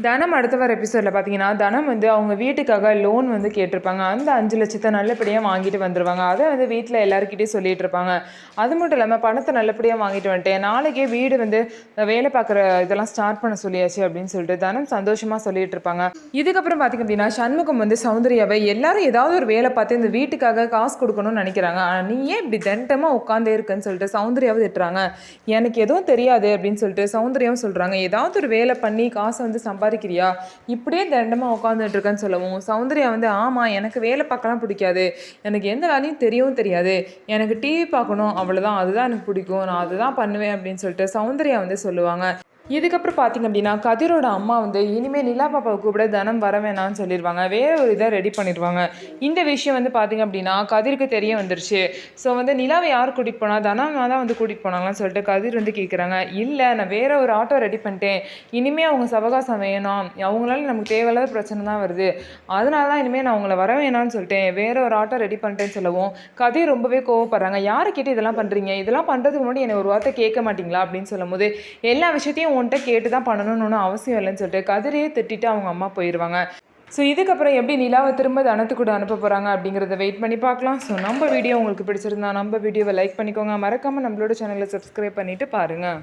தனம் அடுத்த வர எபிசோடில் பார்த்தீங்கன்னா தனம் வந்து அவங்க வீட்டுக்காக லோன் வந்து கேட்டிருப்பாங்க. அந்த 5,00,000 நல்லபடியாக வாங்கிட்டு வந்துடுவாங்க. அதை வந்து வீட்டில் எல்லாருக்கிட்டையும் சொல்லிட்டு இருப்பாங்க. அது மட்டும் இல்லாமல் பணத்தை நல்லபடியாக வாங்கிட்டு வந்துட்டேன், நாளைக்கே வீடு வந்து வேலை பார்க்குற இதெல்லாம் ஸ்டார்ட் பண்ண சொல்லியாச்சு அப்படின்னு சொல்லிட்டு தனம் சந்தோஷமாக சொல்லிட்டு இருப்பாங்க. இதுக்கப்புறம் பார்த்திங்க அப்படின்னா சண்முகம் வந்து சௌந்தர்யாவை எல்லாரும் ஏதாவது ஒரு வேலை பார்த்து இந்த வீட்டுக்காக காசு கொடுக்கணும்னு நினைக்கிறாங்க, ஆனால் நீ ஏன் இப்படி தண்டமாக உட்காந்தே இருக்குன்னு சொல்லிட்டு சௌந்தர்யாவை திட்டுறாங்க. எனக்கு எதுவும் தெரியாது அப்படின்னு சொல்லிட்டு சௌந்தர்யாவும் சொல்கிறாங்க, ஏதாவது ஒரு வேலை பண்ணி காசை வந்து சம்பாதிக்கிறியா, இப்படியே தண்டமாக உட்காந்துட்டு இருக்கேன்னு சொல்லவும் சௌந்தர்யா வந்து ஆமாம், எனக்கு வேலை பார்க்கலாம் பிடிக்காது, எனக்கு எந்த வேலையும் தெரியவும் தெரியாது, எனக்கு டிவி பார்க்கணும் அவ்வளோதான், அதுதான் எனக்கு பிடிக்கும், நான் அதுதான் பண்ணுவேன் அப்படின்னு சொல்லிட்டு சௌந்தர்யா வந்து சொல்லுவாங்க. இதுக்கப்புறம் பார்த்திங்க அப்படின்னா கதிரோட அம்மா வந்து இனிமேல் நிலா பாப்பாவை கூப்பிட தனம் வர வேணாம்னு சொல்லிடுவாங்க. வேறு ஒரு இதை ரெடி பண்ணிடுவாங்க. இந்த விஷயம் வந்து பார்த்திங்க அப்படின்னா கதிருக்கு தெரிய வந்துருச்சு. ஸோ வந்து நிலாவை யார் கூட்டிகிட்டு போனால், தனமாக தான் வந்து கூட்டிகிட்டு போனாங்களான்னு சொல்லிட்டு கதிர் வந்து கேட்குறாங்க. இல்லை, நான் வேறு ஒரு ஆட்டோ ரெடி பண்ணிட்டேன், இனிமேல் அவங்க சவகாசம் வேணும், அவங்களால நமக்கு தேவையில்லாத பிரச்சனை தான் வருது, அதனால தான் இனிமேல் நான் அவங்கள வர வேணாம்னு சொல்லிட்டேன், வேறு ஒரு ஆட்டோ ரெடி பண்ணிட்டேன்னு சொல்லவும் கதிர் ரொம்பவே கோவப்படுறாங்க. யாரை கேட்டு இதெல்லாம் பண்ணுறீங்க, இதெல்லாம் பண்ணுறதுக்கு முன்னாடி என்னை ஒரு வார்த்தை கேட்க மாட்டிங்களா அப்படின்னு சொல்லும் போது எல்லா விஷயத்தையும் உன்கிட்ட கேட்டு தான் பண்ணணும்னு ஒன்றும் அவசியம் இல்லைன்னு சொல்லிட்டு கதிரையே திட்டிட்டு அவங்க அம்மா போயிடுவாங்க. ஸோ இதுக்கப்புறம் எப்படி நிலாவை திரும்ப தனத்து கூட அனுப்ப போகிறாங்க அப்படிங்கிறத வெயிட் பண்ணி பார்க்கலாம். ஸோ நம்ம வீடியோ உங்களுக்கு பிடிச்சிருந்தா நம்ம வீடியோவை லைக் பண்ணிக்கோங்க, மறக்காமல் நம்மளோட சேனலை சப்ஸ்கிரைப் பண்ணிவிட்டு பாருங்கள்.